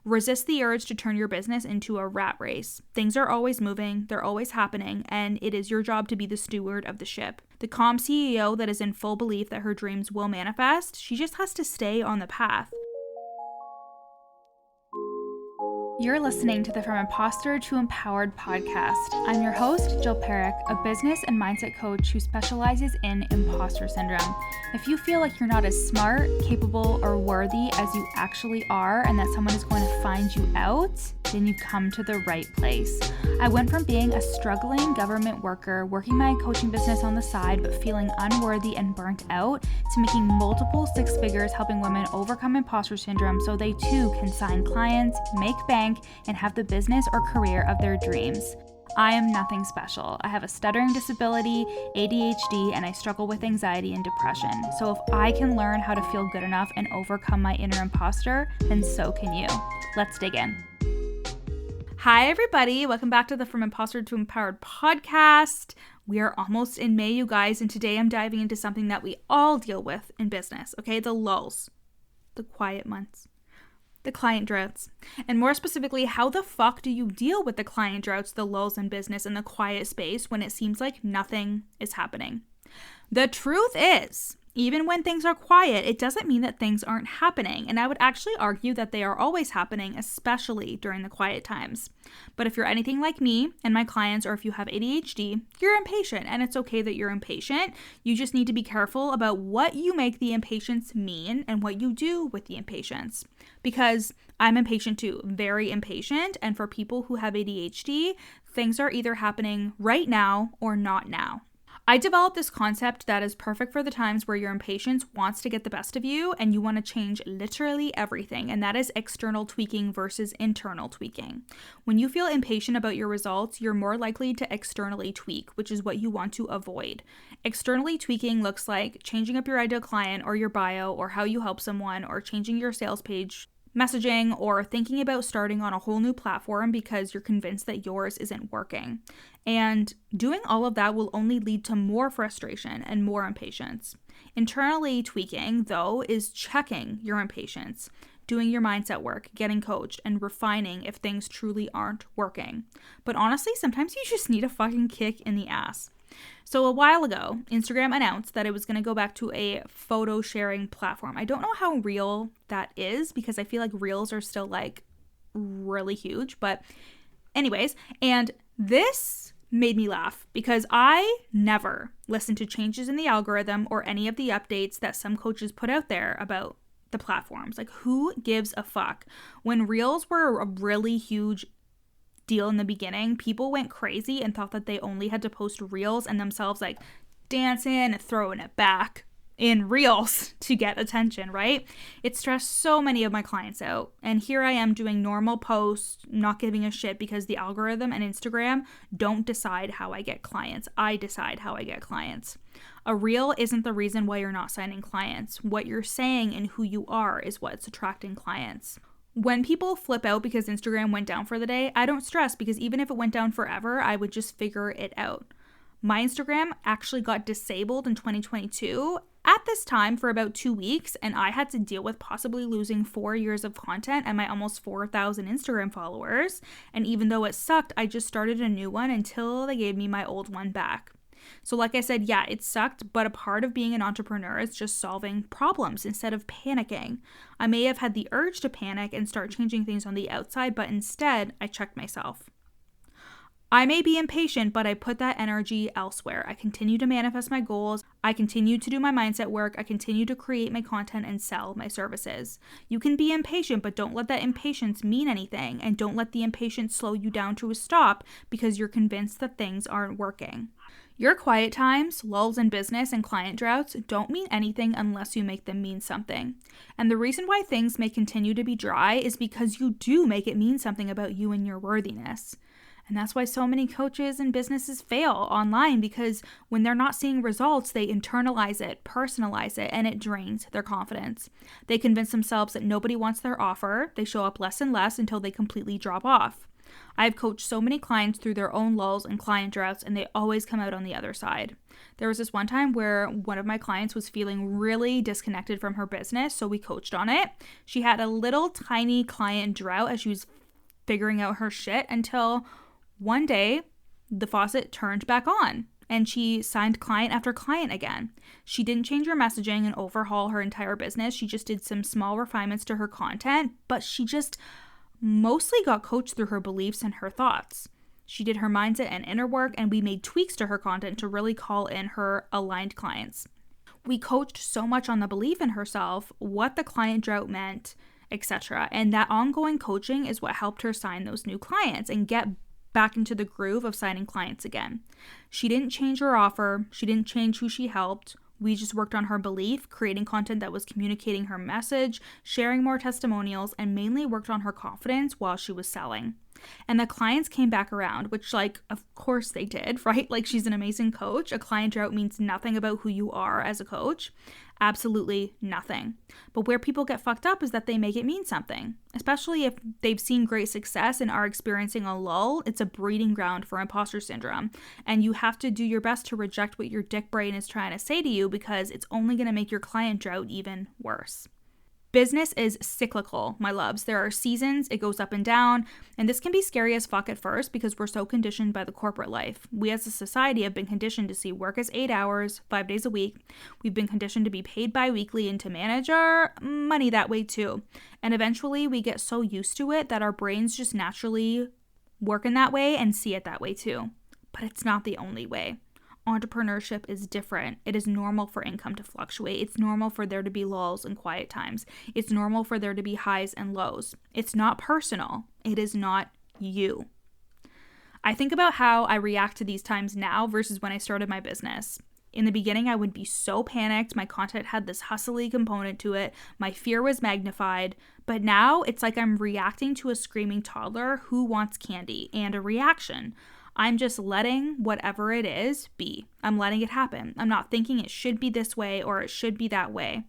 Resist the urge to turn your business into a rat race. Things are always moving, they're always happening, and it is your job to be the steward of the ship. The calm CEO that is in full belief that her dreams will manifest, she just has to stay on the path. You're listening to the From Imposter to Empowered podcast. I'm your host, Jill Perrick, a business and mindset coach who specializes in imposter syndrome. If you feel like you're not as smart, capable, or worthy as you actually are, and that someone is going to find you out, then you've come to the right place. I went from being a struggling government worker, working my coaching business on the side, but feeling unworthy and burnt out, to making multiple six figures helping women overcome imposter syndrome so they too can sign clients, make bank, and have the business or career of their dreams. I am nothing special. I have a stuttering disability, ADHD, and I struggle with anxiety and depression. So if I can learn how to feel good enough and overcome my inner imposter, then so can you. Let's dig in. Hi, everybody. Welcome back to the From Imposter to Empowered podcast. We are almost in May, you guys, and today I'm diving into something that we all deal with in business, okay? The lulls, the quiet months, the client droughts, and more specifically, how the fuck do you deal with the client droughts, the lulls in business, and the quiet space when it seems like nothing is happening? The truth is, even when things are quiet, it doesn't mean that things aren't happening. And I would actually argue that they are always happening, especially during the quiet times. But if you're anything like me and my clients, or if you have ADHD, you're impatient, and it's okay that you're impatient. You just need to be careful about what you make the impatience mean and what you do with the impatience. Because I'm impatient too, very impatient. And for people who have ADHD, things are either happening right now or not now. I developed this concept that is perfect for the times where your impatience wants to get the best of you and you want to change literally everything, and that is external tweaking versus internal tweaking. When you feel impatient about your results, you're more likely to externally tweak, which is what you want to avoid. Externally tweaking looks like changing up your ideal client or your bio or how you help someone, or changing your sales page messaging, or thinking about starting on a whole new platform because you're convinced that yours isn't working. And doing all of that will only lead to more frustration and more impatience. Internally tweaking, though, is checking your impatience, doing your mindset work, getting coached, and refining if things truly aren't working. But honestly, sometimes you just need a fucking kick in the ass. So a while ago, Instagram announced that it was going to go back to a photo sharing platform. I don't know how real that is because I feel like reels are still like really huge. But anyways, and this made me laugh because I never listen to changes in the algorithm or any of the updates that some coaches put out there about the platforms. Like, who gives a fuck? When reels were a really huge deal in the beginning, people went crazy and thought that they only had to post reels and themselves like dancing and throwing it back in reels to get attention, right? It stressed so many of my clients out. And here I am doing normal posts, not giving a shit because the algorithm and Instagram don't decide how I get clients. I decide how I get clients. A reel isn't the reason why you're not signing clients. What you're saying and who you are is what's attracting clients. When people flip out because Instagram went down for the day, I don't stress because even if it went down forever, I would just figure it out. My Instagram actually got disabled in 2022 at this time for about 2 weeks, and I had to deal with possibly losing 4 years of content and my almost 4,000 Instagram followers. And even though it sucked, I just started a new one until they gave me my old one back. So like I said, yeah, it sucked, but a part of being an entrepreneur is just solving problems instead of panicking. I may have had the urge to panic and start changing things on the outside, but instead I checked myself. I may be impatient, but I put that energy elsewhere. I continue to manifest my goals. I continue to do my mindset work. I continue to create my content and sell my services. You can be impatient, but don't let that impatience mean anything. And don't let the impatience slow you down to a stop because you're convinced that things aren't working. Your quiet times, lulls in business, and client droughts don't mean anything unless you make them mean something. And the reason why things may continue to be dry is because you do make it mean something about you and your worthiness. And that's why so many coaches and businesses fail online, because when they're not seeing results, they internalize it, personalize it, and it drains their confidence. They convince themselves that nobody wants their offer. They show up less and less until they completely drop off. I've coached so many clients through their own lulls and client droughts, and they always come out on the other side. There was this one time where one of my clients was feeling really disconnected from her business, so we coached on it. She had a little tiny client drought as she was figuring out her shit until one day the faucet turned back on and she signed client after client again. She didn't change her messaging and overhaul her entire business. She just did some small refinements to her content, but she just mostly got coached through her beliefs and her thoughts. She did her mindset and inner work, and we made tweaks to her content to really call in her aligned clients. We coached so much on the belief in herself, what the client drought meant, etc. And that ongoing coaching is what helped her sign those new clients and get back into the groove of signing clients again. She didn't change her offer. She didn't change who she helped. We just worked on her belief, creating content that was communicating her message, sharing more testimonials, and mainly worked on her confidence while she was selling. And the clients came back around, which, of course they did, right? She's an amazing coach. A client drought means nothing about who you are as a coach. Absolutely nothing. But where people get fucked up is that they make it mean something, especially if they've seen great success and are experiencing a lull. It's a breeding ground for imposter syndrome. And you have to do your best to reject what your dick brain is trying to say to you, because it's only going to make your client drought even worse. Business is cyclical, my loves. There are seasons, it goes up and down, and this can be scary as fuck at first because we're so conditioned by the corporate life. We as a society have been conditioned to see work as 8 hours, 5 days a week. We've been conditioned to be paid bi-weekly and to manage our money that way too. And eventually we get so used to it that our brains just naturally work in that way and see it that way too. But it's not the only way. Entrepreneurship is different. It is normal for income to fluctuate. It's normal for there to be lulls and quiet times. It's normal for there to be highs and lows. It's not personal. It is not you. I think about how I react to these times now versus when I started my business. In the beginning, I would be so panicked. My content had this hustly component to it. My fear was magnified. But now it's like I'm reacting to a screaming toddler who wants candy and a reaction. I'm just letting whatever it is be. I'm letting it happen. I'm not thinking it should be this way or it should be that way.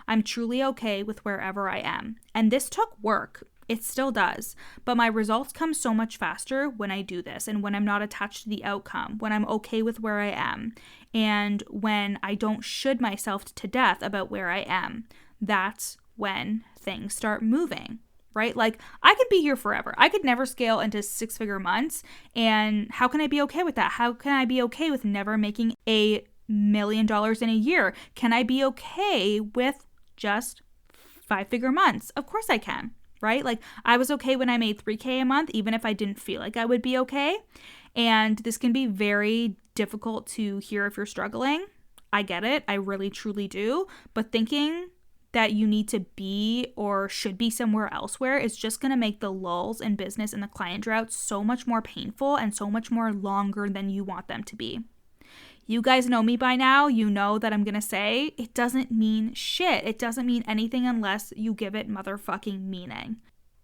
I'm truly okay with wherever I am. And this took work. It still does. But my results come so much faster when I do this and when I'm not attached to the outcome, when I'm okay with where I am, and when I don't should myself to death about where I am. That's when things start moving. Right? I could be here forever. I could never scale into 6-figure months. And how can I be okay with that? How can I be okay with never making $1 million in a year? Can I be okay with just 5-figure months? Of course I can, right? I was okay when I made $3,000 a month, even if I didn't feel like I would be okay. And this can be very difficult to hear if you're struggling. I get it. I really, truly do. But thinking that you need to be or should be somewhere elsewhere is just going to make the lulls in business and the client drought so much more painful and so much more longer than you want them to be. You guys know me by now. You know that I'm going to say it doesn't mean shit. It doesn't mean anything unless you give it motherfucking meaning.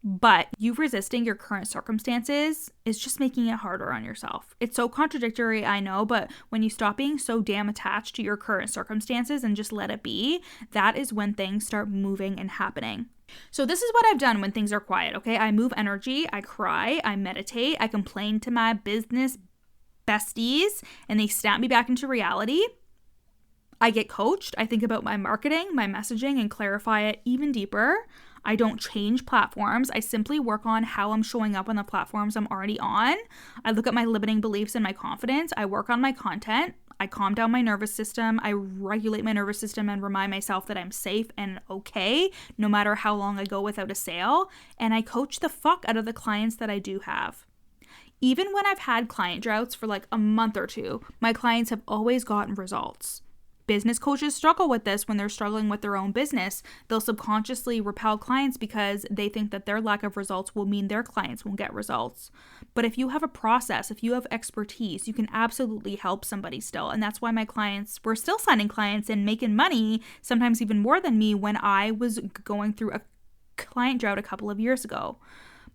But you resisting your current circumstances is just making it harder on yourself. It's so contradictory, I know, but when you stop being so damn attached to your current circumstances and just let it be, that is when things start moving and happening. So this is what I've done when things are quiet, okay? I move energy, I cry, I meditate, I complain to my business besties, and they snap me back into reality. I get coached, I think about my marketing, my messaging, and clarify it even deeper. I don't change platforms. I simply work on how I'm showing up on the platforms I'm already on. I look at my limiting beliefs and my confidence. I work on my content. I calm down my nervous system. I regulate my nervous system and remind myself that I'm safe and okay, no matter how long I go without a sale. And I coach the fuck out of the clients that I do have. Even when I've had client droughts for a month or two, my clients have always gotten results. Business coaches struggle with this when they're struggling with their own business. They'll subconsciously repel clients because they think that their lack of results will mean their clients won't get results. But if you have a process, if you have expertise, you can absolutely help somebody still. And that's why my clients were still signing clients and making money, sometimes even more than me, when I was going through a client drought a couple of years ago.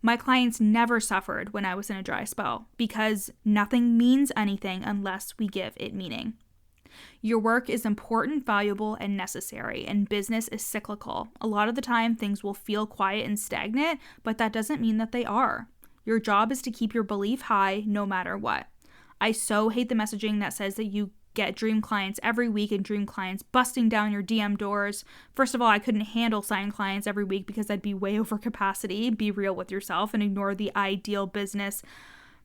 My clients never suffered when I was in a dry spell because nothing means anything unless we give it meaning. Your work is important, valuable, and necessary, and business is cyclical. A lot of the time, things will feel quiet and stagnant, but that doesn't mean that they are. Your job is to keep your belief high no matter what. I so hate the messaging that says that you get dream clients every week and dream clients busting down your DM doors. First of all, I couldn't handle signing clients every week because I'd be way over capacity. Be real with yourself and ignore the ideal business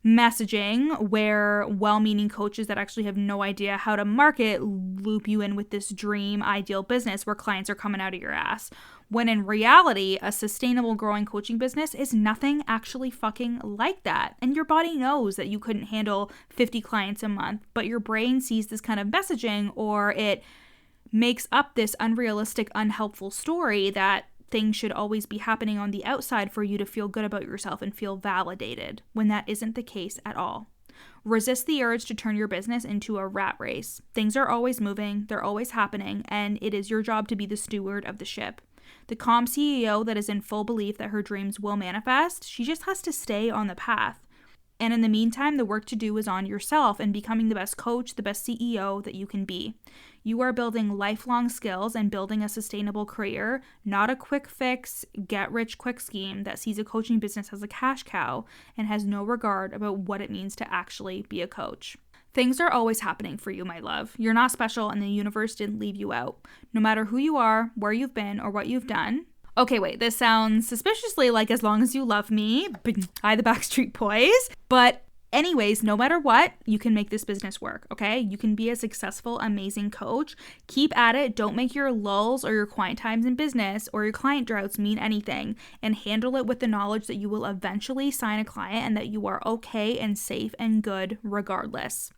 messaging where well-meaning coaches that actually have no idea how to market loop you in with this dream ideal business where clients are coming out of your ass. When in reality, a sustainable growing coaching business is nothing actually fucking like that. And your body knows that you couldn't handle 50 clients a month, but your brain sees this kind of messaging or it makes up this unrealistic, unhelpful story that things should always be happening on the outside for you to feel good about yourself and feel validated, when that isn't the case at all. Resist the urge to turn your business into a rat race. Things are always moving, they're always happening, and it is your job to be the steward of the ship. The calm CEO that is in full belief that her dreams will manifest, she just has to stay on the path. And in the meantime, the work to do is on yourself and becoming the best coach, the best CEO that you can be. You are building lifelong skills and building a sustainable career, not a quick fix, get-rich-quick scheme that sees a coaching business as a cash cow and has no regard about what it means to actually be a coach. Things are always happening for you, my love. You're not special and the universe didn't leave you out. No matter who you are, where you've been, or what you've done. Okay, wait, this sounds suspiciously like As Long As You Love Me by the Backstreet Boys. But anyways, no matter what, you can make this business work, okay? You can be a successful, amazing coach. Keep at it. Don't make your lulls or your quiet times in business or your client droughts mean anything. And handle it with the knowledge that you will eventually sign a client and that you are okay and safe and good regardless.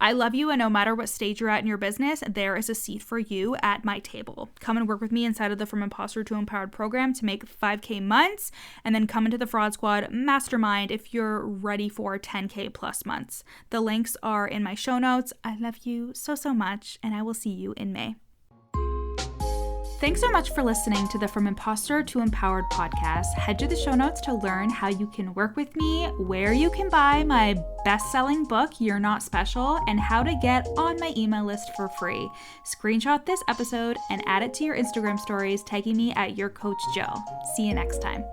I love you, and no matter what stage you're at in your business, there is a seat for you at my table. Come and work with me inside of the From Imposter to Empowered program to make 5K months, and then come into the Fraud Squad Mastermind if you're ready for 10K plus months. The links are in my show notes. I love you so, so much, and I will see you in May. Thanks so much for listening to the From Imposter to Empowered podcast. Head to the show notes to learn how you can work with me, where you can buy my best-selling book, You're Not Special, and how to get on my email list for free. Screenshot this episode and add it to your Instagram stories, tagging me at YourCoachJill. See you next time.